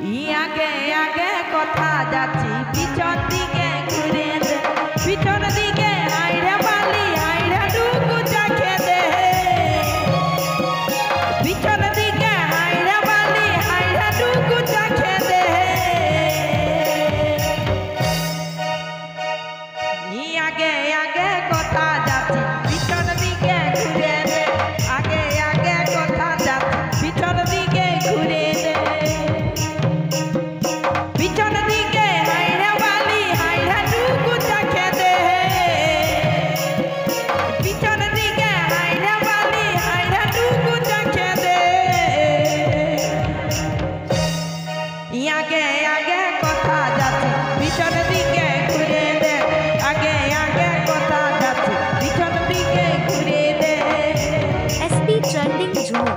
আগে আগে কথা যাচ্ছি পিছন দিকে ঘুরে দে পিছন দিকে আইড়া বালি আইড়া ডুকু চাখে দে পিছন দিকে আইড়া বালি আইড়া ডুকু চাখে দে আগে আগে কথা যাচ্ছি পিছন দিকে ঘুরে দে আগে আগে কথা যাচ্ছি পিছন দিকে ঘুরে দে পিছন দিকে হাইড়া বালি হাইড়া ডুকু চাখে দে পিছন দিকে হাইড়া বালি হাইড়া ডুকু চাখে দে আগে আগে কথা যাচ্ছি পিছন দিকে ঘুরে দে আগে আগে কথা যাচ্ছি পিছন দিকে ঘুরে দে SP Trending Zone